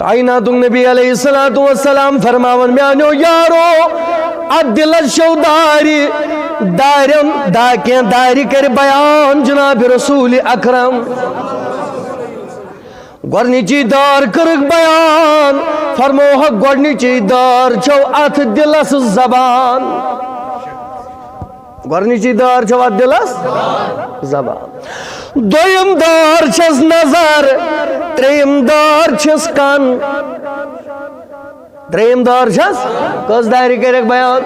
کائنات نبی علیہ السلام فرماون میانو یارو عدل الشوداری داری کر بیان جناب رسول اکرم گورنچی دار کرک بیان فرموہ گورنچی دار چھو ات دلس زبان گورنچی دار چھو ات دلس زبان دویم دار چھس نظر تریم دار چھس کن تریم دار چھس کس داری کرک بیان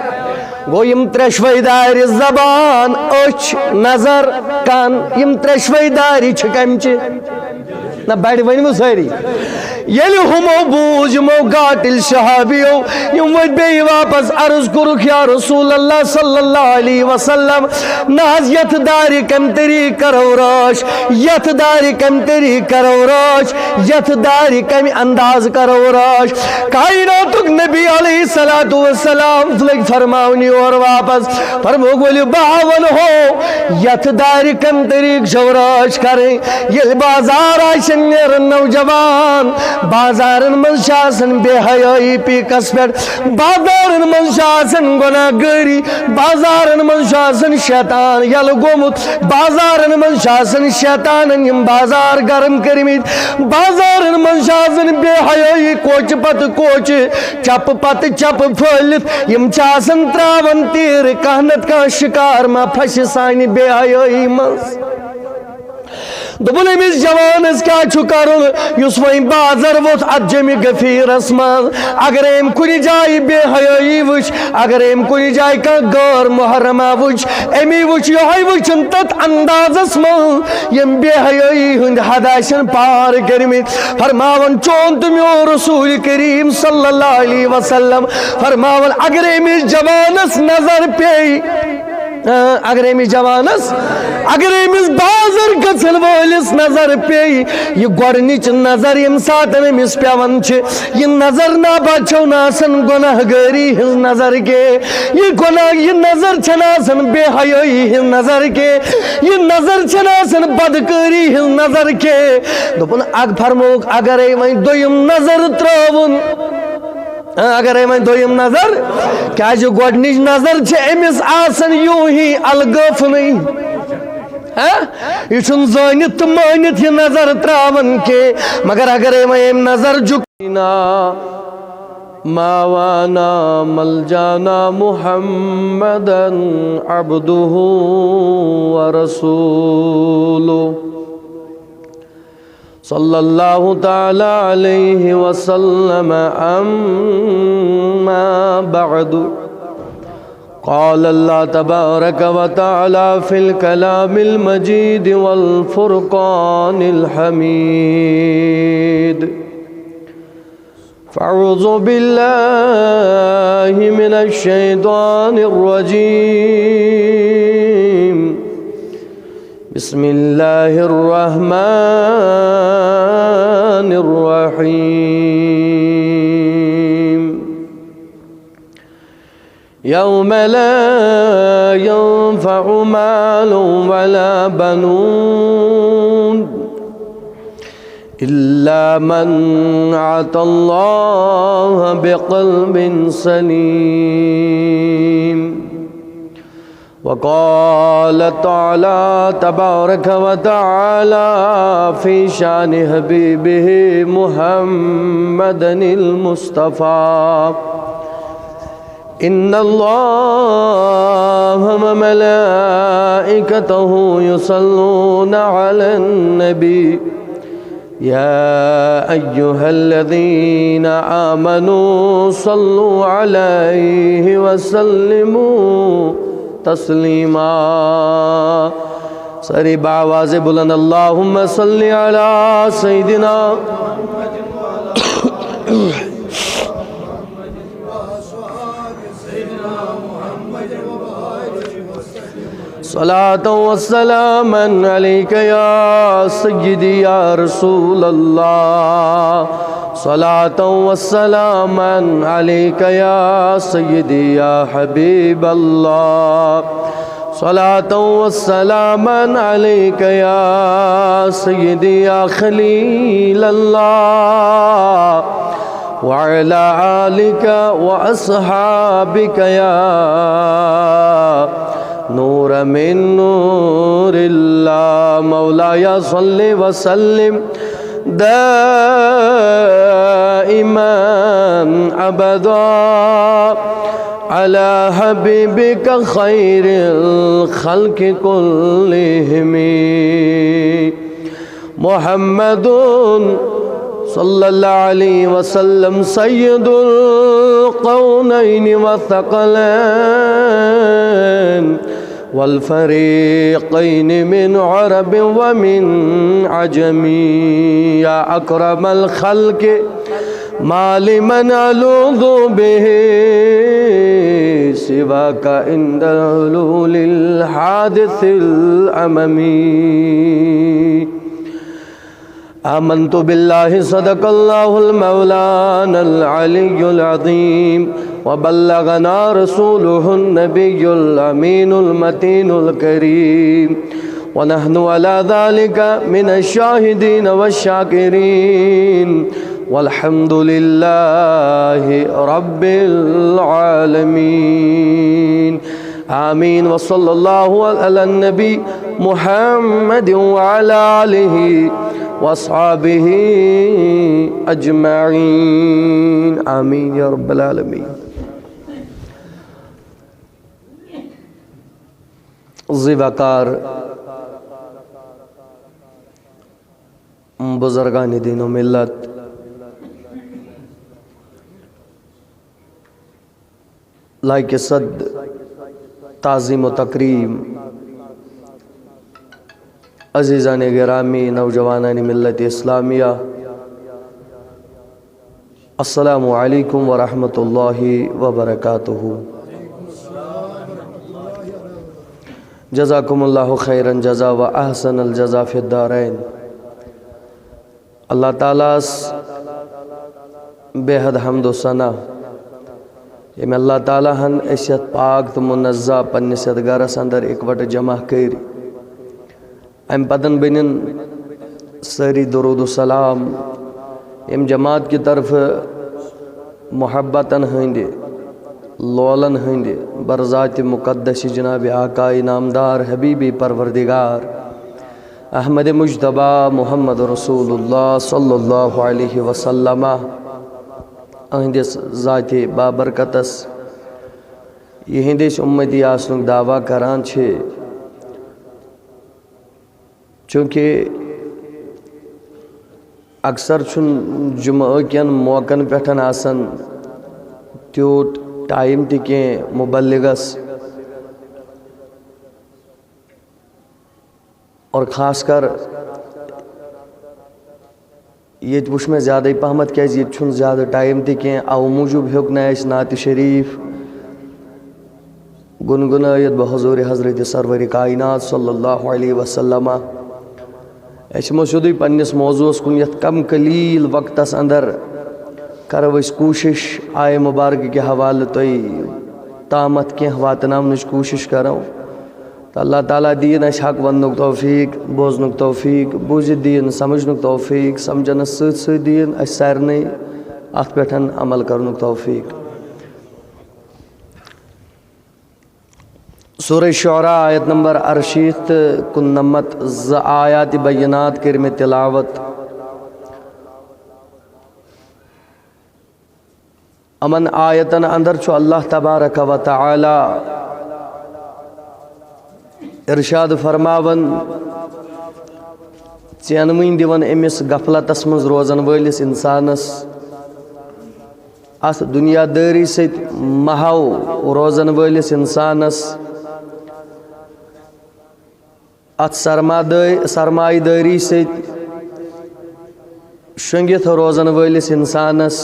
گو یم ترشوی داری زبان اچھ نظر کن یم ترشوی داری چھکمچی نہ بیٹھ ونمو ساری یلی ہمو بوج مو قاتل شہابیو یم وید بے واپس عرض کرک یا رسول اللہ صلی اللہ علیہ وسلم ناز یت داری کم تری کرو راش یت داری کم تری کرو راش یت داری کم انداز کرو راش کائناتک نبی علیہ السلام فلک فرماونی اور واپس فرمو گولی باون ہو یت داری کم طریق شوراش کریں یہ بازار آشن نوجوان بازارن من شاسن بے حیائی پی کسپٹ بازارن من شاسن گناہ گری بازارن من شاسن شیطان یل گومت بازارن من شاسن شیطان یم بازار گرم کرمید بازارن من شاسن بے حیائی کوچ پت کوچ چپ پت چپ پھلت یم چاسن تراون تیر کہنت کا شکار ما پھش سانی بے حیائی مز دبن امس جوانس کیا کرن یس وین بازر ووت اتجمی غفیر اسمان اگر ام کن جائے بے حیائی وچ اگر ام کن جائے کا غیر محرمہ وچ امی وچ یہ وچن تت اندازس من یم بے حیائی ہند حداشن پار کرمت فرماون چون تمیو رسول کریم صلی اللہ علیہ وسلم فرماون اگر امس جوانس نظر پی اگر امس جوانس اگر امس بازر گژھن وٲلِس نظر پی یہ گۄڈنِچ نظر یم ساتن امس پیوان یہ نظر نابد چھو ناسن گناہ گاری ہز نظر کے یہ نظر چھناسن بے حیائی ہز نظر کے یہ نظر چھناسن بدکاری ہز نظر کے دوپن اگ فرموک اگر وۄنۍ دوٚیِم نظر ترٛاوُن اگر ایمان دویم نظر کیا جو گوڑنیج نظر چھے امس آسن یوں ہی الگف نہیں یہ چھن زانت مانت یہ نظر تراون کے مگر اگر ایمان نظر جکینا ماوانا ملجانا محمدن عبدہ ورسولہ صلی اللہ تعالی علیہ وسلم اما بعد قال اللہ تبارک و تعالی فی الکلام المجید والفرقان الحمید فاعوذ باللہ من الشیطان الرجیم بسم اللہ الرحمن الرحیم یوم لا ينفع مال ولا بنون الا من اتى الله بقلب سلیم وقال تعالى تبارك وتعالى في شان حبيبه محمد المصطفى إن الله وملائكته يصلون على النبي يا أيها الذين آمنوا صلوا عليه وسلموا تسلیما سری باواز بلند اللہم صلی علی سیدنا صلاة والسلاما علیک یا سیدی یا رسول اللہ صلاة والسلاما علیک یا سیدی یا حبیب اللہ صلاة والسلاما علیک یا سیدی یا خلیل اللہ وعلى آلك وأصحابك يا نور من نور الله مولاي صل وسلم دائما أبدا على حبيبك خير الخلق كلهم محمد صلى الله عليه وسلم سيد القونين والثقلين والفريقين من عرب ومن عجم يا أكرم الخلق ما لمن ألوذ به سواك عند الحلول الحادث الأممي آمنت بالله صدق الله المولانا العلي العظيم وبلغنا رسوله النبي الأمين المتين الكريم ونحن على ذلك من الشاهدين والشاكرين والحمد لله رب العالمين آمين وصلى الله على النبي محمد وعلى آله واصحابه اجمعین آمین یا رب العالمین ذی وقار بزرگان دین و ملت لائق صد تعظیم و تکریم عزیزان گرامی نوجوانان ملت اسلامیہ السلام علیکم ورحمۃ اللہ وبرکاتہ جزاکم اللہ خیرا جزا و احسن الجزا فی الدارین اللہ تعالیٰ بے حد حمد و ثنا یم اللہ تعالیٰ ہن اسیت پاک تو منزہ پنس گرس اندر اکوٹ جمع کر ام پتن بنن سری درود و سلام ام جماعت کی طرف محبتن ہند لولن ہند برذات مقدس جناب آقا نامدار حبیبی پروردگار احمد مجتبی محمد رسول اللہ صلی اللہ علیہ وسلم اہندس ذات بابرکتس یہندس امتی آسنک دعویٰ کران چھے چونکہ اکثر چھن جمعہ کین موقعن پیٹھن آسن تیوٹ ٹائم تکیں مبلغس اور خاص کر یہ وچ میں زیادہ پہمت کیا یہ چھن زیادہ ٹائم تکیں او موجوب ہیوک اس نعت شریف گنگنایت بحضور حضرت سرور کائنات صلی اللہ علیہ وسلم اسمو سیدھے پنس موضوع کن یت کم قلیل وقتس اندر کرو اس کوشش آئے مبارک کے حوالہ تھی تامت کی واتنامنچ کوشش کرو تو اللہ تعالیٰ دین اس حق وننک توفیق بوزنک توفیق بوزت دین سمجھنک توفیق سمجھنس ست دین اس سارنے ات پیٹھن عمل کرنک توفیق سورہ شعراء آیت نمبر 68 کنمت آیات بینات کرم تلاوت امن آیتن اندر چھو اللہ تبارک و تعالی ارشاد فرماون چینوین دیون امس غفلتس مز روزن ولس انسانس ات دنیا داری ست محو روزن ولس انسانس ات سرمایہ داری ست شنگت روزن ولس انسانس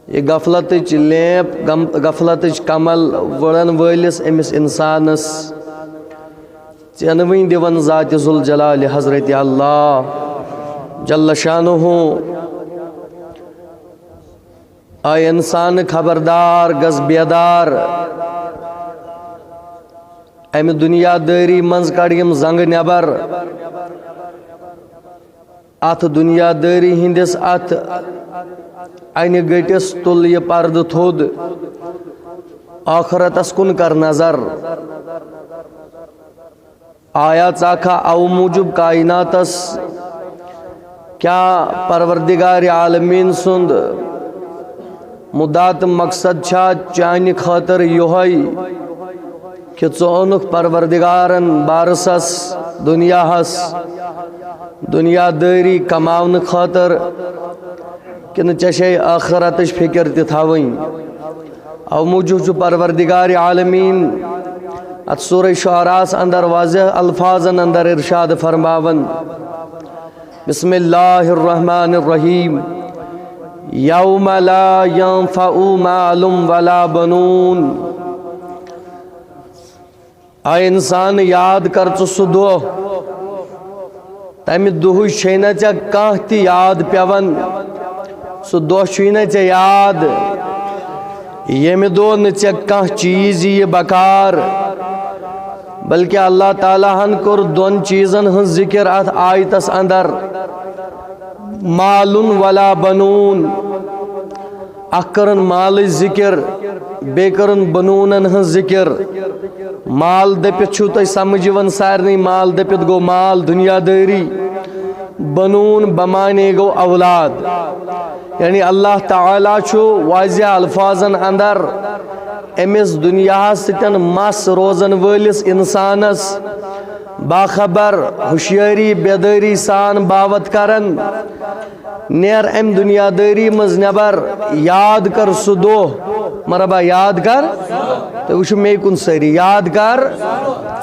یہ غفلت لیپ غفلت کمل وڑن ولس امس انسانس چینوین دیون ذات ذوالجلال حضرت اللہ جل شانہ آئے انسان خبردار گز بیدار ام دنیا داری منز کڑیم زنگ نبر ات دنیا داری ہندس ات این گٹس تل یہ پرد تھود آخرتس کن کر نظر آیا ژاکھا او موجب کائناتس کیا پروردگار عالمین سند مدات مقصد چھا چانہ خاطر یہوئی کہ ژونک پروردگارن بارسس دنیا ہس دنیا داری کماون خاطر کن چشے آخرتش فکر تہ تھاوین او موجود چھ پروردگار عالمین ات سورہ شعراء اندر واضح الفاظن اندر ارشاد فرماون بسم اللہ الرحمن الرحیم یوم لا ينفع مال ولا بنون اے انسان یاد کر سہ دہ تمہ دہ چھ کھانا تہ یاد پیون سہ دہ چھ یاد یمہ دہ نہ چیز یہ بکار بلکہ اللہ تعالیٰ ہن کور دون چیزن ہن ذکر ات آیتس اندر مال ولا بنون اخ کرن مال ذکر بے کرن بنونن ہن ذکر مال دپت چھو تہ سمجھ یوان سارنی مال دپت گو مال دنیا داری بنون بمانے گو اولاد یعنی اللہ تعالیٰ چھو واضح الفاظن اندر امس دنیا ستن مس روزن ولس انسانس باخبر ہوشیاری بیداری سان باوت کرن نیر ام دنیا داری مز نبر یاد کر سہ دہ مربا یاد کر تو وچھو مے کن سری یاد کر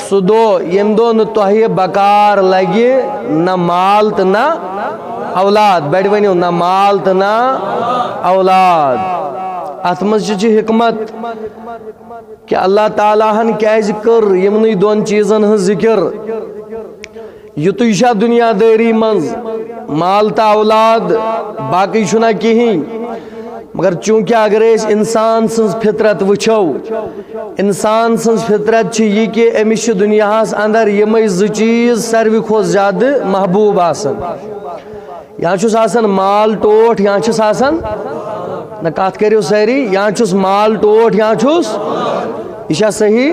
سہ دہ یم دہ نہ تہ بکار لگہ نہ مال تو نہ اولاد بڑ ونیو نہ مال تو نہ اولاد ات مز حکمت کہ اللہ تعالیٰ ہن کیاز کر یمنی دون چیزن ہن ذکر یتوی شاہ دنیا داری منز مال تا اولاد باقی چھنا کہیں مگر چونکہ اگر اس انسان سنز فطرت وچھو انسان سنز فطرت چھ یہ کہ امش دنیا اندر یمے ز چیز ساروی کھوت زیادہ محبوب آسن یہاں چھس آسن مال ٹوٹ یہاں چھس آسن نہ کات کریو ساری یہاں چھس مال ٹوٹ یہاں چھس یہ صحیح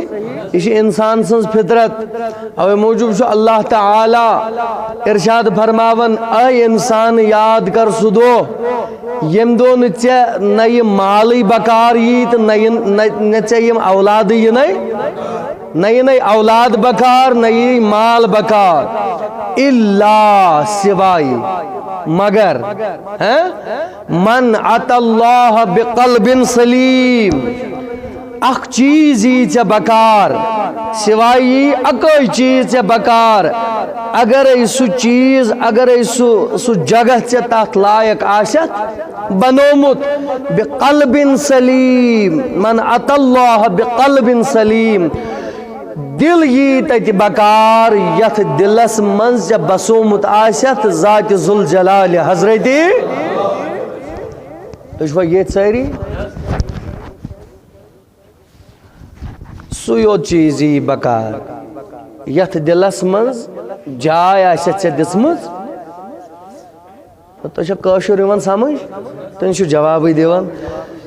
یہ انسان سنز فطرت او موجود چھو اللہ تعالی ارشاد فرماون اے انسان یاد کر سہ دہ یم دہ نہ یہ مالی بکار یت نہ یم اولاد یہ نہ اولاد بکار نہ یہ مال بکار الا سوائے مگر من ات اللہ بقلب سلیم اخ چیز یہ ژے بکار سوائے اکے چیز ژے بکار اگر سہ چیز اگر سہ جگہ ژے تات لائق آست بنومت بقلب سلیم من ات اللہ بقلب سلیم دل یہ تت بکار یت دلس منز بسومت آست ذات ذوالجلال حضرت تجھو یہ ساری سو چیز یہ بکار یت دلس منز جائے آست ژے دژمٕژ تہ کٲشُر یِوان سمجھ تم جوابی دِوان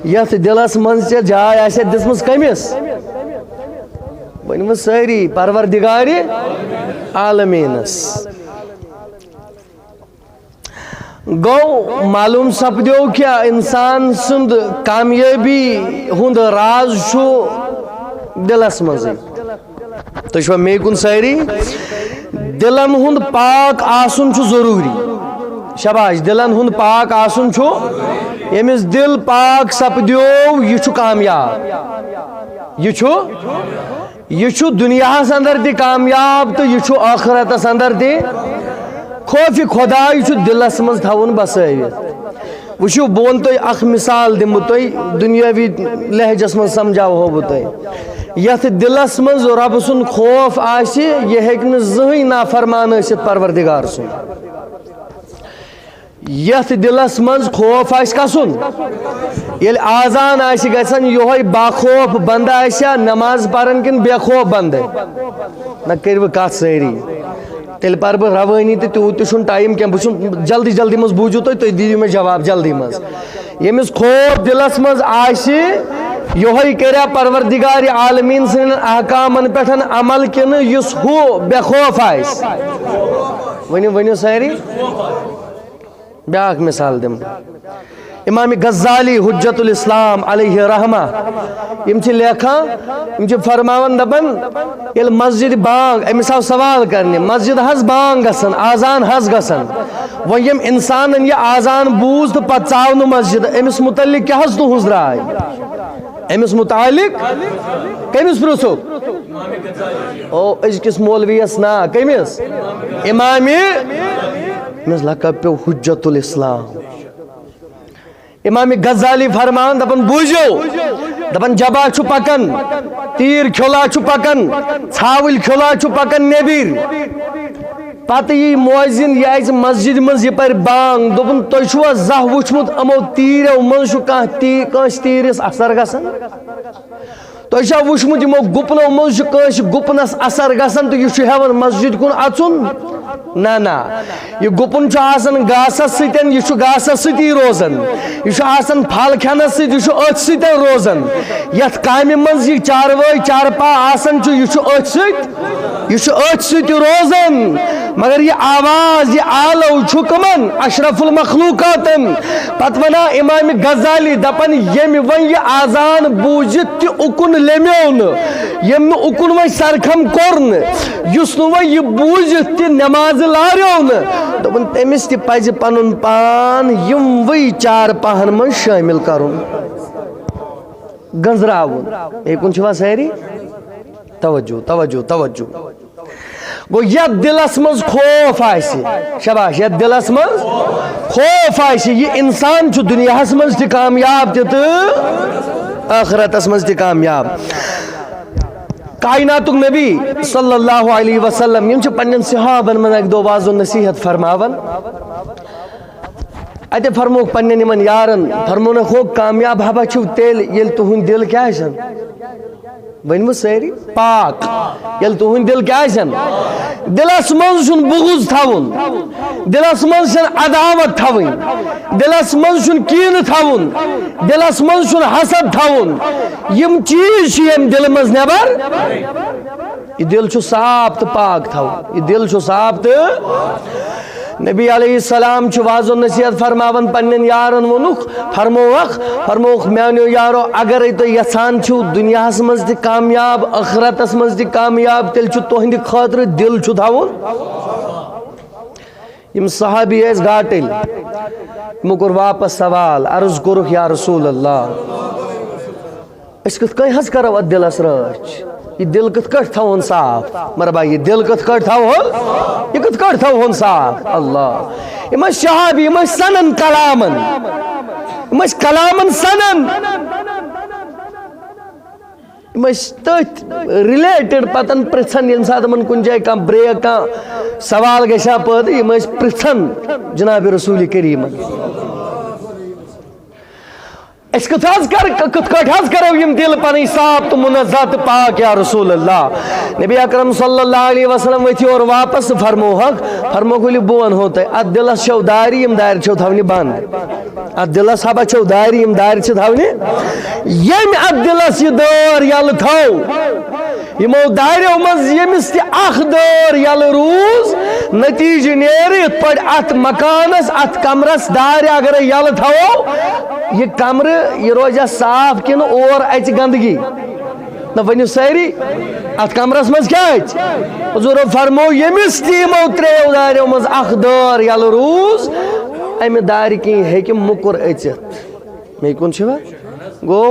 یت دلس منز ژے جائے آست دژمٕژ کٔمِس ونم ساری پروردگار عالمینس گو معلوم سپدیو کیا انسان سند کامیابی ہند راز چھو دلس مزے تو چھو مے کن ساری دلن ہند پاک آسن چھو ضروری شاباش دلن ہند پاک آسن چھو یمس دل پاک سپدیو یہ چھو کامیاب یہ چھو دنیا اندر تہ کامیاب تو یہ چھو آخرت اندر تہ خوف خدا یہ چھو دلس مز تھاون بسائیت وچھو بون تو اخ مثال دمو تو دنیاوی لہجس من سمجھاو ہو بو تو یت دلس مز رب سن خوف آسی یہ ہیکن زہی نافرمان ٲسِتھ پروردگار سن یت دلس مز خوف آس کسن یل آزان آس گژھان یہوے باخوف بند آسیا نماز پرن کن بے خوف بند نہ کرو کت ساری تیل پر بہ روانی تو تیوت تہ ٹائم کی بہ جلدی جلدی مز بوجو تھی دیو مے جواب جلدی مز یمس خوف دلس مز آسی یہ کریا پروردگار عالمین سن احکامن پہ عمل کن اس ہو بے خوف آس ونیو ونیو ساری بیاکھ مثال دم امام غزالی حجت الاسلام علیہ رحمہ یم چھ لیکھان یم چھ فرماون دپن یل مسجد بانگ امس آو سوال کرنے مسجد حس بانگ گسن آزان حس گسن و یم انسان یہ آزان بوز تو پتہ ژاو نہ مسجد امس متعلق کیا حس تہنز رائے امس متعلق کمس پرژھو او ازکس مولویس نا کمس امام مس لقب پیو حجت الاسلام امام غزالی فرمان دپن بوجو دپن جبا چھ پکن تیر کھولا چھ پکن ژھاول کھولا چھ پکن نیبر پتہ یہ مؤذن یہ مسجد مز یہ پر بانگ دپن تُہۍ چھوا زانٛہہ وٕچھمُت یِمو تیٖرو منٛز چھُ کانٛہہ تیٖرس اثر گژھان تُہۍ چھا وٕچھمُت یِمو گُپنو منٛز چھُ کٲنٛسہِ گُپنس اثر گژھان تہٕ یہِ چھُ ہٮ۪وان مسجد کُن اژُن نہ یہ گپن آسان گاسس ستن یہ گاسس ستی روزان یہ آسان پھل کھینس ست یہ ات ستن روزان یت کامہ من یہ چاروٲے چارپا آسان یہ ات ست روزان مگر یہ آواز یہ آلو کمن اشرف المخلوقاتن پتہ ونا امام غزالی دپن یم ون یہ آزان بوزت تہ اکن لیمیو یم نہ اکن و سرخم کور اس نو یہ بوزت تہ نماز لاریو دپن تمس تہ پزِ پنن پان یم وی چار پہن من شامل کرن گنزراون ایکن چھوا ساری توجہ توجہ توجہ گو یت دلس مز خوف آسی شباش یت دلس مز خوف آسی یہ انسان چھ دنیاہس مز تہ کامیاب تہ آخرتس مز تہ کامیاب کائناتک نبی صلی اللہ علیہ وسلم یم چھ پنن صحابن من ایک دو واض و نصیحت فرماون اتہ فرموک پنن یمن یارن فرمون ہو کامیاب ہبا چھو تیل یل تہن دل کیا آسن ونمو ساری پاک یل تہن دل کیا آسن دلس من چھن بغض تھاون دلس من چھن عداوت تھاون دلس من چھن کین تھاون دلس من چھن حسد تھاون یم چیز چھ یم دل مز نبر یہ دل چھ صاف تو پاک تھاون یہ دل چھ صاف تو نبی علیہ السلام چھ واض و نصیحت فرماون پنن یارن ونک فرموک میانو یارو اگر تو یسان چھو دنیاہس مز تہ کامیاب آخرتس مز تہ کامیاب تیل چھ تہند خاطر دل چھ تھاون یم صحابی اس گاٹل مگر واپس سوال عرض کرک یا رسول اللہ اس کت کئی حس کرو ات دلس رچ یہ دل کت کٹ تھاون صاف مربا یہ دل کت کٹ تھاون یہ کت کٹ تھاون صاف اللہ یہ شہابی یہ سنن کلامن یہ کلامن سنن تت ریلیٹڈ پتن پرژھن یم سات من کن جائے کم بریک کم سوال گژھا پٲدٕ یم پرژھن جناب رسول کریم اس کت کرو یم دل پن صاف تو منزہ تو پاک یا رسول اللہ نبی اکرم صلی اللہ علیہ وسلم وتھی اور واپس فرموک ؤلِو بہٕ ونہو تۄہہِ اتھ دلس چھو دارِ یم دارِ چھو تھاونہِ بند اتھ دلس ہبا چھو دارِ یم دارِ چھِ تھاونہِ یم اتھ دلس یہ دٲر یلہٕ تھو یمو داریو مز یمس تہ اخ دٲر یلہٕ روز نتیجہ نیرِ یتھ پٲٹھۍ اتھ مکانس اتھ کمرس دارِ اگر یلہٕ تھاوو یہ کمر یہ روزہ صاف کن اور اچ گندگی نہ ونیو ساری ات کمرس مز کیا حضور فرمو یمس تیمو تریو داریو مز اخ دار یل روز امہ دار کن ہیکہ مکر اچت میں کن چھوا گو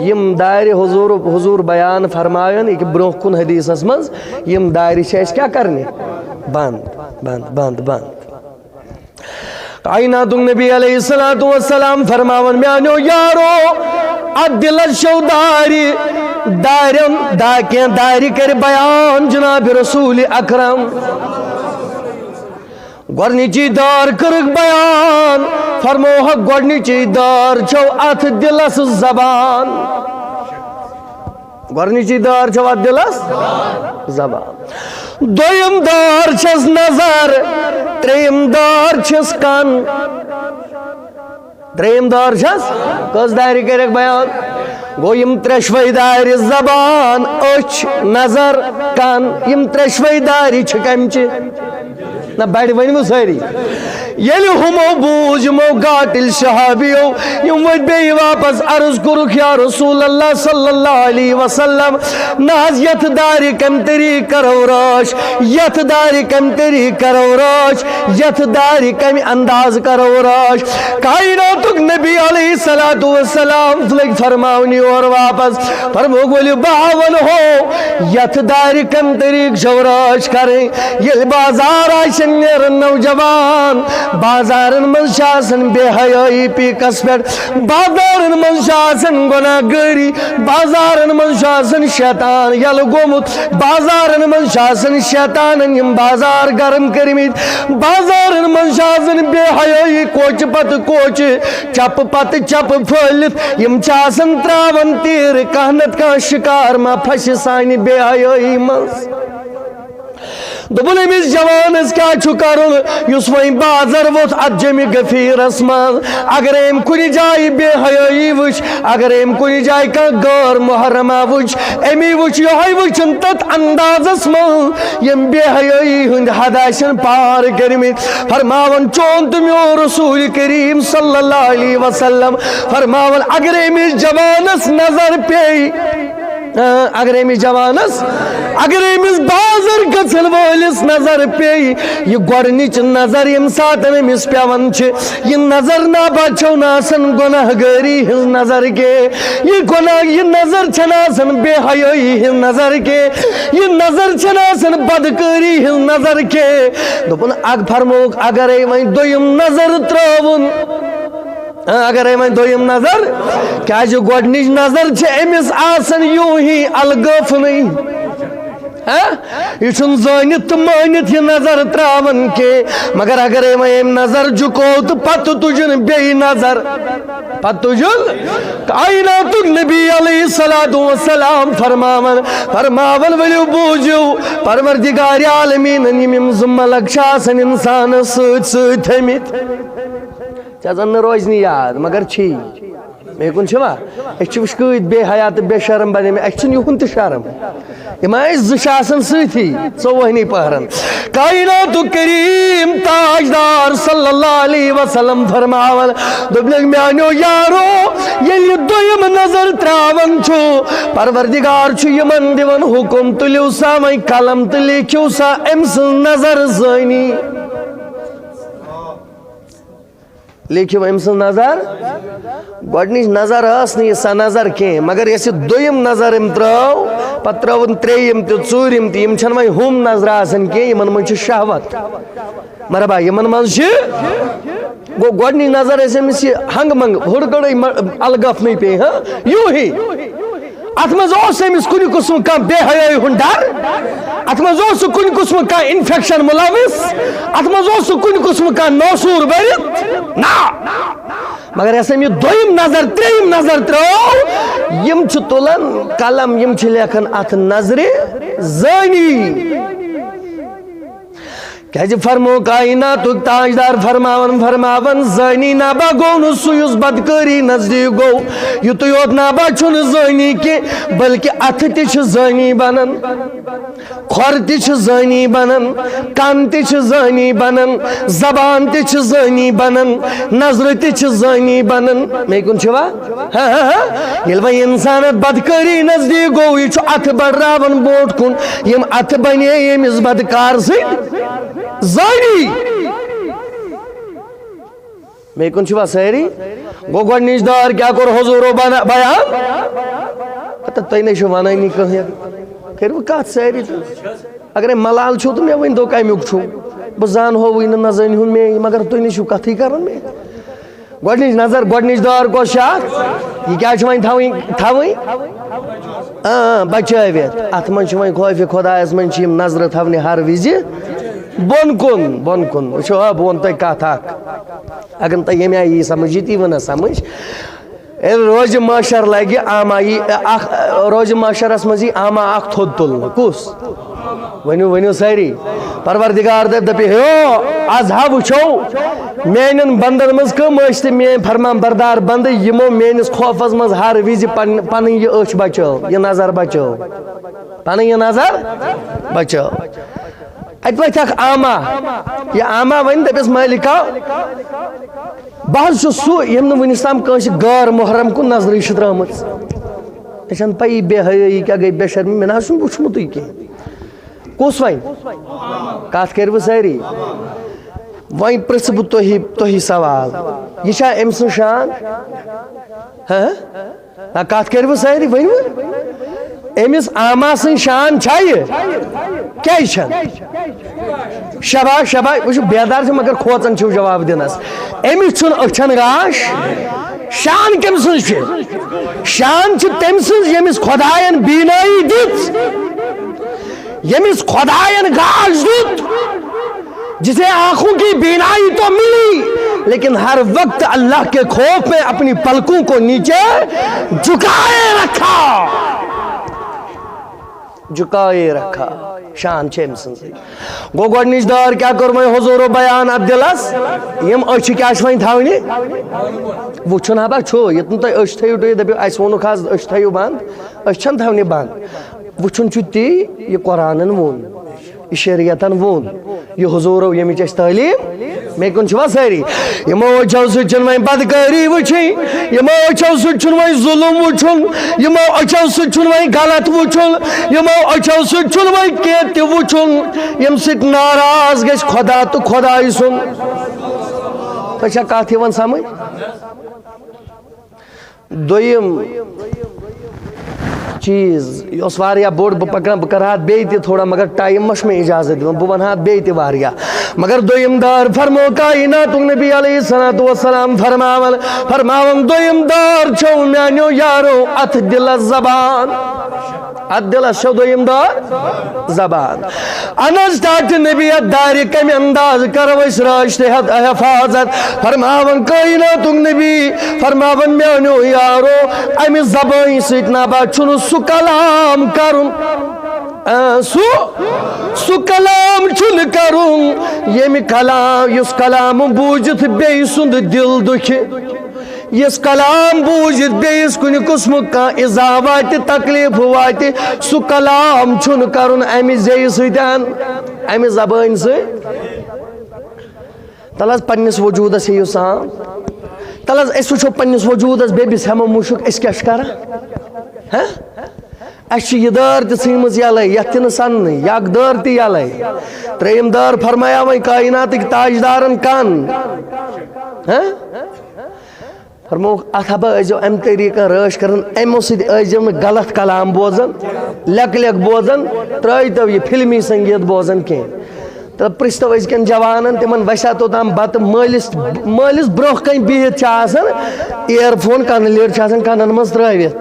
یم دار حضور بیان فرمائن یہ برو کن حدیثس مز یم دار چھ کیا کرنے بند بند بند بند کائنات نبی علیہ السلام فرماون میانو یارو اد دلس شو داری داری کر بیان جناب رسول اکرم گۄڈنِچی دار کرک بیان فرموہک گۄڈنِچی دار چھو ات دلس زبان گۄڈنِچی دار چھِ وَتھ دِلس زبان دوٚیِم دار چھَس نظر ترٛیٚیِم دار چھِس کن ترٛیٚیِم دار چھَس کٔژ دارِ کٔرِکھ بیان گوٚو یِم ترٛیشوَے دارِ زبان أچھ نظر کن یِم ترٛیشوَے دارِ چھِ کَمچہِ نہ بڑِ ؤنِو سٲری ییٚلہِ ہُمو بوٗز یِمو گاٹِل شہابِیو یِم ؤتھۍ بیٚیہِ واپس عرض کوٚرُکھ یا رسول اللہ صلی اللہ علیہ وسلم نہ حظ یتھ دارِ کمہِ طریٖقہٕ کرو رٲچھ یتھ دارِ کمہِ طریٖقہٕ کرو رٲچھ یتھ دارِ کمہِ انداز کرو رٲچھ کائناتُک نبی علیہ الصلوۃ والسلام لٔگۍ فرماونہِ یورٕ واپس فرمووُکھ ؤلِو بہٕ ونہو یتھ دارِ کمہِ طریٖقہٕ چھو رٲچھ کرٕنۍ ییٚلہِ بازار آسن نیران نوجوان بازارن منٛز چھِ آسان بے حیٲیی پیٖکس پٮ۪ٹھ بازارن منٛز چھِ آسان گۄناہ گٲری بازارن منٛز چھُ آسان شیطان یلہٕ گوٚمُت بازارن منٛز چھِ آسان شیطانن یِم بازار گرم کٔرمٕتۍ بازارن منٛز چھِ آسان بے حیٲیی کوچہِ پتہٕ کوچہِ چپہٕ پتہٕ چپہٕ پھٲلِتھ یِم چھِ آسان تراوان تیٖرٕ کانٛہہ نتہٕ کانٛہہ شِکار ما پھسہِ سانہِ بے حیٲیی منٛز دوٚپُن أمِس جوانس کیٛاہ چھُ کرُن یُس وۄنۍ بازر ووٚتھ اتھ جیٚمہِ غفیٖرس منٛز اگرے أمۍ کُنہِ جایہِ بے حیٲیی وٕچھ اگرے أمۍ کُنہِ جایہِ کانٛہہ غٲر محرمہ وٕچھ أمی وٕچھ یِہوٚے وٕچھُن تتھ اندازس منٛز یِم بے حیٲیی ہٕنٛدۍ حد آسن پار کٔرمٕتۍ فرماوان چون تہٕ میون رسوٗل کریم صلی اللہ علیہ وسلم فرماوان اگرے أمِس جوانس نظر پیٚیہِ اگر أمِس جوانس اگر أمِس بازر گژھن وٲلِس نظر پیٚیہِ یہِ گۄڈنِچ نظر ییٚمہِ ساتہٕ أمِس پیٚوان چھِ یہِ نظر نابا چھو نہٕ آسان گۄناہ گٲری ہٕنٛز نظر کینٛہہ یہِ نظر چھنہٕ آسان بے حیٲیی ہٕنٛز نظر کینٛہہ یہِ نظر چھنہٕ آسان بدکٲری ہٕنٛز نظر کینٛہہ دوٚپُن فرمووُکھ اگرے وۄنۍ دوٚیِم نظر ترٛٲوُن اگرے وۄنۍ دوٚیِم نظر کیٛازِ گۄڈنِچ نظر چھِ أمِس آسان یوٗں ہی الگٲفنٕے یہ چھُنہٕ زٲنِتھ تہٕ مٲنِتھ یہِ نظر ترٛاوان کینٛہہ مگر اگرے وۄنۍ أمۍ نظر جُکوو تہٕ پتہٕ تُجُن بیٚیہِ نظر پتہٕ تُجُن کائناتُک نبی علیہ الصلوۃ والسلام فرماوان ؤلِو بوٗزِو پروردگارِ عالمیٖنن یِم زٕ ملک چھِ آسان انسانس سۭتۍ سۭتۍ تھٲمٕتۍ ژےٚ زن نہٕ روزنی یاد مگر چھی مےٚ کُن چھِوا أسۍ چھِ وٕچھکۭتۍ بے حیا تہٕ بے شرم بنیمٕتۍ اَسہِ چھُنہٕ یِہُنٛد تہِ شرم یِم ٲسۍ زٕ چھِ آسان سۭتی ژوٚوُہنٕے پہرن کائناتُک کریم تاجدار صلی اللہ علیہ وسلم فرماوان دوٚپنکھ میانیو یارو ییٚلہِ یہِ دوٚیِم نظر ترٛاوان چھُ پروردگار چھُ یِمن دِوان حُکم تُلِو سا وۄنۍ قلم تہٕ لیکھِو سا أمۍ سٕنٛز نظر زٲنی لیکھِو أمۍ سٕنٛز نظر گۄڈنِچ نظر ٲس نہٕ یہِ سۄ نظر کینٛہہ مگر یۄس یہِ دوٚیِم نظر أمۍ ترٛٲو پتہٕ ترٛٲوٕن ترٛیٚیِم تہِ ژوٗرِم تہِ یِم چھنہٕ وۄنۍ ہُم نظرٕ آسان کینٛہہ یِمن منٛز چھِ شہوت مرحبا یِمن منٛز چھِ گوٚو گۄڈنِچ نظر ٲسۍ أمِس یہِ ہنٛگہٕ منٛگہٕ ہُرکٔڑٕے الگفنٕے پیٚیہِ یوٗں ہی اتھ منٛز اوس أمِس کُنہِ قٕسمُک کانٛہہ بے حیٲیی ہُنٛد ڈر اتھ منٛز اوس سُہ کُنہِ قٕسمُک کانٛہہ انفیکشن مُلوث اتھ منٛز اوس سُہ کُنہِ قٕسمُک کانٛہہ نوسوٗر بٔرِتھ نہ مگر یۄس أمۍ یہِ دوٚیِم نظر ترٛیٚیِم نظر ترٛٲو یِم چھِ تُلان قلم یِم چھِ لیکھان اتھ نظرِ زٲنی کیٛازِ فرمو کائناتُک تاجدار فرماوان زٲنی نابا گوٚو نہٕ سُہ یُس بدکٲری نزدیٖک گوٚو یُتُے یوت نابا چھُنہٕ زٲنی کینٛہہ بلکہِ اتھٕ تہِ چھِ زٲنی بنان کھۄر تہِ چھِ زٲنی بنان کن تہِ چھِ زٲنی بنان زبان تہِ چھِ زٲنی بنان نظرٕ تہِ چھِ زٲنی بنان مےٚ کُن چھِوا ییٚلہِ وۄنۍ انسانس بدکٲری نزدیٖک گوٚو یہِ چھُ اتھٕ بڑراوان برٛونٛٹھ کُن یِم اتھٕ بنے ییٚمِس بدکار سۭتۍ زٲنی مےٚ کُن چھِوا سٲری گوٚو گۄڈنِچ دار کیٛاہ کوٚر حضوٗرو بیان تُہۍ نَے چھِو ونٲنی کٕہٕنۍ کٔرِو کتھ سٲری تہٕ اگرے ملال چھُو تہٕ مےٚ ؤنۍتو کمیُک چھُو بہٕ زانہووٕے نہٕ نہ زٲنۍہُن مے مگر تُہۍ نَے چھِو کتھٕے کران مے گۄڈنِچ نظر گۄڈنِچ دار کۄس چھِ اتھ یہِ کیٛاہ چھِ وۄنۍ تھاوٕنۍ بچٲوِتھ اتھ منٛز چھِ وۄنۍ خوفہِ خۄدایس منٛز چھِ یِم نظرٕ تھاونہِ ہر وِزِ بۄن کُن وٕچھو بہٕ ووٚن تۄہہِ کتھ اکھ اگر نہٕ تۄہہِ ییٚمہِ آیہِ یی سمجھ یہِ تی وَنہ سمجھ روز معاشر لگہ آمائی روز معاشرس مزی آما اخ تھود تلن کس ونیو ساری پروردگار دپہ ہو آز ہا وچھو میانن بندن مز کم تو میان فرمان بردار بند یمو میانس خوفس مز ہر وز پن یہ اچھ بچو یہ نظر بچو پن یہ نظر بچو ات وتھ اخ آما یہ آما ون دپس مالکا بہت سہ یم ونس تام کنس غیر محرم کن نظر ترامت ژے پی بے حیائی کیا گئی بے شرمی میں چھ وچھمت کی کس ون کت کرو ساری ون پرژھ بہ تہی سوال یہ ام سن شان ہاں کت کرو ساری ونو امس آما سن شان کیا شباش شباش وہ بیدار سے مگر کھوچان چھو جواب دینس امس چھن اچھن راش شان کم سن شان تم سن یمس خدائن بینائی دت یمس خدائن گاش دت جسے آنکھوں کی بینائی تو ملی لیکن ہر وقت اللہ کے خوف میں اپنی پلکوں کو نیچے جھکائے رکھا شان چھ سن گو گۄڈنِچ دار کیا کور وۄنۍ حضور بیان اتھ دلس یم أچھ کیا چھ وۄنۍ تھاونہِ وٕچھُن ہبا چھُ یتن تُہۍ أچھ تھٲیِو تُہۍ دٔپِو اَسہِ ووٚنُکھ حظ أچھ تھٲیِو بنٛد أچھ چھنہٕ تھاونہِ بنٛد وٕچھُن چھُ تی یہِ قرآنن ووٚن یہ شریعتن وون یہ حضورو یمچ اس تعلیم میں کن چھوا ساری یمو اچھو سچن وین بدکاری وچھیں یمو اچھو سچن وین ظلم وچھن یمو اچھو سچن وین غلط وچھن یمو اچھو سچن وین کیت وچھن یم سٹ ناراض گش خدا تو خدای سن تچھا کاتھی ون سمجھ دویم چیز اس واریا بوڑ پکڑا بکرات بیتی تھوڑا مگر ٹائم مش میں اجازت دوں بونہات بیتی واریا مگر دویم دار فرمو کائنات نبی علیہ السلام فرماون دویم دار چھو میانیو یارو ات دل زبان ات دل چھو دویم دار زبان انس تاٹ نبی داری کمی انداز کرو اس راشت حفاظت فرماون کائنات نبی فرماون میانیو یارو امی زبان سیکنا با چھنو سو کلام کرن سو کلام چھن کرن یمی کلام یس کلام بوجت بے سند دل دکھ یس کلام بوجت بیس کن قسم کا اذا وات تکلیف وات سو کلام چھن کرن امی زی سیدان امی زبان سے تلس پنس وجود سے یسام تلس اس وچھو پنس وجود بے بس ہم مشک اس کیا کرا ہاں اچھ یہ دار تی سین مز یلے یت ن سن یک دار تی یلے تریم دار فرمایا وی کائنات کی تاجدارن کن ہاں فرمو اتھبا ازو ام طریقہ رش کرن امو سید ازو غلط کلام بوزن لک لک بوزن ترائیتو یہ فلمی سنگیت بوزن کی تو پرستو ازکن جوانن تمن وشا تو تام بات مالس بروخ کن بہت چاسن ایئر فون کن لیر چاسن کنن مز ترائیت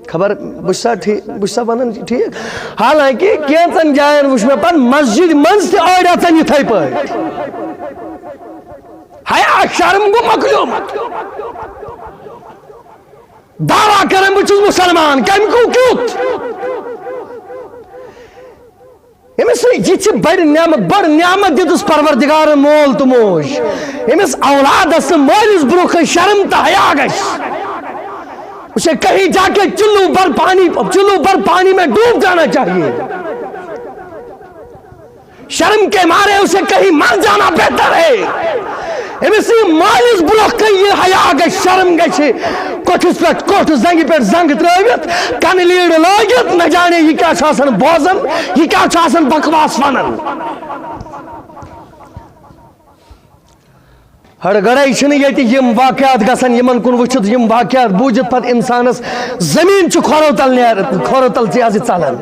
خبر بشسا ونن ٹھیک حالانکہ کینچن جائن وچ میں پن مسجد منز تہ آڑیاتن یتھے پٲٹھۍ حیا شرم گو مخلوق دعویٰ کرن بہ چھُس مسلمان کم کو کیُت امس یہ بڑ نعمت دتس پروردگار مول تو موج امس اولادس مالس برو شرم تو حیا گژھِ اسے کہیں جا کے چلو پر پانی میں ڈوب جانا چاہیے شرم کے مارے اسے کہیں مر جانا بہتر ہے امسی مالس برو کہیں یہ حیا گژھِ شرم گژھِ کوٹھس پہ کوٹھ زنگ پہ زنگ ترٲوِتھ کن لیڑ لٲگِتھ نہ جانے یہ کیا چھُ آسان بوزن یہ کیا چھُ آسان بکواس ونان ہر گڑائی چھنہ ییٚتہِ یم واقعات گژھان یمن کن وچھِتھ یم واقعات بوٗزِتھ پتہٕ انسانس زمین چھُ کھورو تل ژلان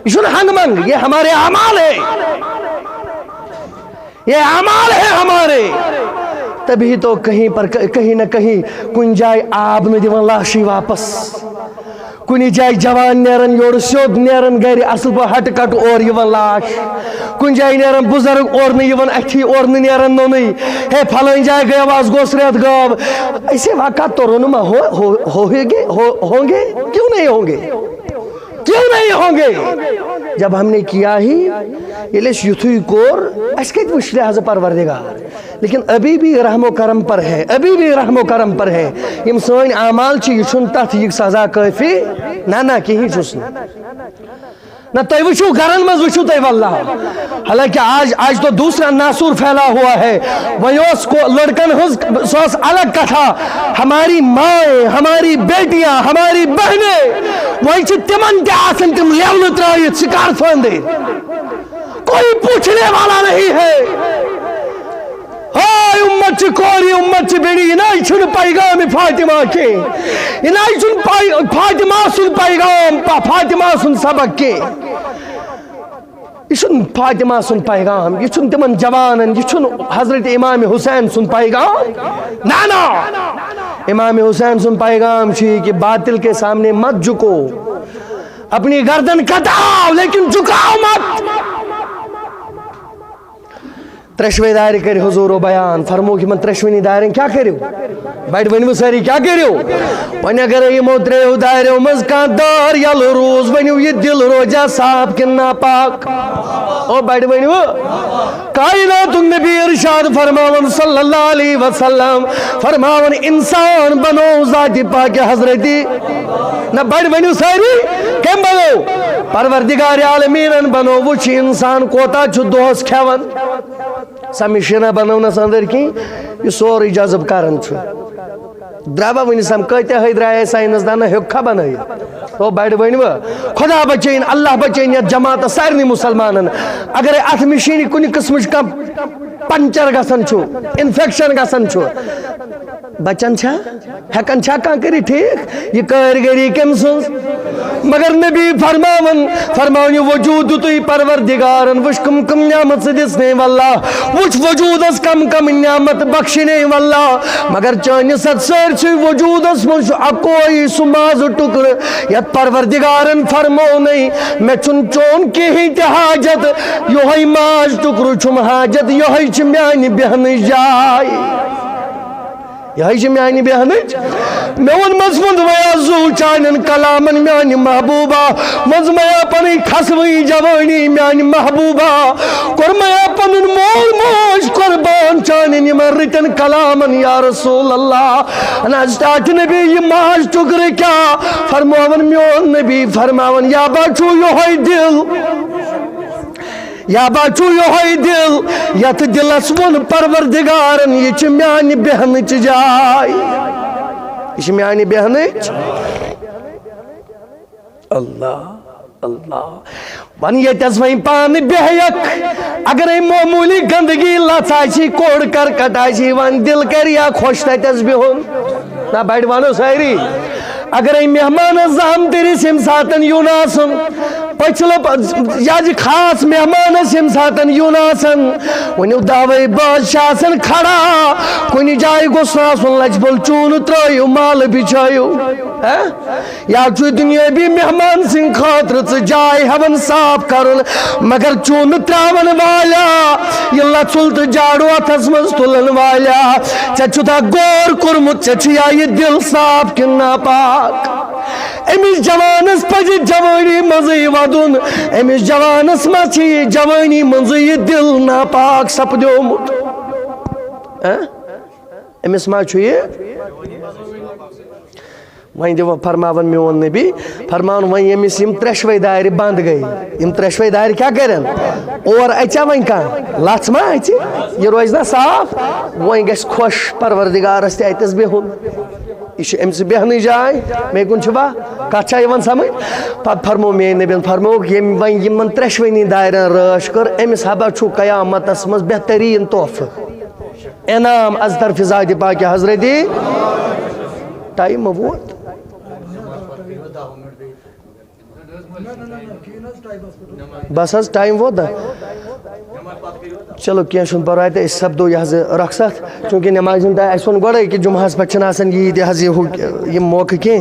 یہ چھُنہٕ ہنگ منگ یہ ہمارے اعمال ہے یہ اعمال ہے ہمارے تبھی تو کہیں نہ کہیں کن جائے آب نہ دیوان لاشی واپس کنی جائے جوان نیرن یور سیود نیرن گھر اصل پہ ہٹ کٹ اور یوان لاش کن جائے نیرن بزرگ اور نہیں یوان اچھی اور نہیں نیرن نو نہیں ہے پھلائیں جائے گیا واز گوس ریت گاب ایسے واقعات تو رونما ہوں گے کیوں نہیں ہوں گے کیوں نہیں ہوں گے جب ہم نے کیا ہی یہ لیس یتھوی کور اس کے وش لحاظ پروردگار لیکن ابھی بھی رحم و کرم پر ہے ابھی بھی رحم و کرم پر ہے یم سن اعمال چھ یہ چھن تتھ یہ سزا کافی نہ کہیں چھس نہ تُہۍ وٕچھِو گھرن منٛز وٕچھِو تُہۍ واللہ حالانکہ آج تو دوسرا ناسور پھیلا ہوا ہے وہی لڑکن ہز سو الگ کتھا ہماری مائیں ہماری بیٹیاں ہماری بہنیں وہی چھ تمن تہ آسن تم لیول ترائیت شکار فندے کوئی پوچھنے والا نہیں ہے ہائے امت چھ کوری امت چھ بیڑی انائی چھن پیغام فاطمہ کے انائی چھن فاطمہ سن پیغام فاطمہ سن سبق کے یہ چھن فاطمہ سن پیغام یہ چھن تمن جوانن یہ چھن حضرت امام حسین سن پیغام نا امام حسین سن پیغام چھ کہ باطل کے سامنے مت جھکو اپنی گردن کٹاؤ لیکن جھکاؤ مت ترشوے دائرے کر حضور و بیان فرمو کہ من ترشوینی دائریں کیا کریو بیٹھ ونیو ساری کیا کریو ونی اگر یہ موتریو دائرے مزکان دار یل روز ونیو یہ دل روجہ صاحب کننا پاک او بیٹھ ونیو کائنات نبی ارشاد فرماون صلی اللہ علیہ وسلم فرماون انسان بنو ذات پاک حضرتی نہ بیٹھ ونیو ساری کم بنو پروردگار عالمین بنو وچ انسان کوتا چھو دوس کھیون سمیشنہ بنونس اندر کی یہ سوری جذب کرن چھو درابا ونی سم کہتے ہیں درائے سائنس دانا حکا بنائی تو بیٹھ ونیو خدا بچین اللہ بچین یا جماعت سارنی مسلمانن اگر ات مشینی کنی قسمش کا پنچر گسن چھو انفیکشن گسن چھو بچن چھا ہیکن چھا کان کری ٹھیک یہ کارگری کم سنس مگر نبی فرماون یہ وجود توی پروردگارن وش کم کم نعمت سے دسنے واللہ وچ وجود اس کم کم نعمت بخشنے واللہ مگر چانی ست سر چھ وجود اس منشو اکوئی سماز ٹکر یا پروردگارن فرمو نہیں میں چن چون کی ہی تحاجت یوہی ماز ٹکر چھم حاجت یوہی چھ میانی بہن جائی یہی چھ میانی بہنچ میون مضمون ویا زو چانن کلامن میانی محبوبہ مزمیا پنی خسوئی جوانی میانی محبوبہ قرمیا پنن مول موج قربان چانن یمن رتن کلامن یا رسول اللہ نجتاک نبی یہ ماج ٹکر کیا فرماون میون نبی فرماون یا بچو یوہی دل یا بچو یوہی دل یت دلس ون پروردگارن یہ چھ میانی بہنچ جائی یہ چھ میانی بہنچ اللہ ون یہ تسوائیں پان بہیک اگر ای معمولی گندگی لچائی کوڑ کر کٹائی ون دل کریا خوش تیتس بہن نا بیٹھ وانو سائری اگر ای مہمان زہم تیری سمساتن یوناسن پچھلو یا جی خاص مہمان سمساتن یوناسن ونیو دعوی بادشاہ سن کھڑا کنی جائے گسناسن لچ بل چون ترائیو مال بچائیو یا چوی دنیا بھی مہمان سن خاطر جائے ہون صاف کرن مگر چون تراون والا یہ لچلت جاڑو اتھس مز تلن والا چچو تا گور کرمت چچیا یہ دل صاف کننا پاک امیس جوانس پجی جوانی مزی ودن امیس جوانس مچی جوانی مزی دل ناپاک سپدیو مت امیس مچی وہیں دیو فرماون میون نبی فرمان وہیں امیس یم ترشوی دائری بند گئی یم ترشوی دائری کیا کرن اور اچھا وہیں کہاں لاتس ما اچھی یہ روز نا صاف وہیں گیس خوش پروردگار استے ایتس بہن یہ امس بہنی جائے میں کن چھوا کچھا یون سمجھ پت فرمو میں نبیل فرمو وہیں یمن ترشوینی دائرن رش کر امس حبا چھو قیامت اسمز بہترین توف انعام از طرف ذات پاک حضرتی ٹائم ووت بس حض ٹائم ووت چلو کیا شن پروائی تو اس سب دو یہ رخصت چونکہ نماز ہند اس ون گوڑے کہ جمعہ پہ آسان یہ حض یہ موقع کی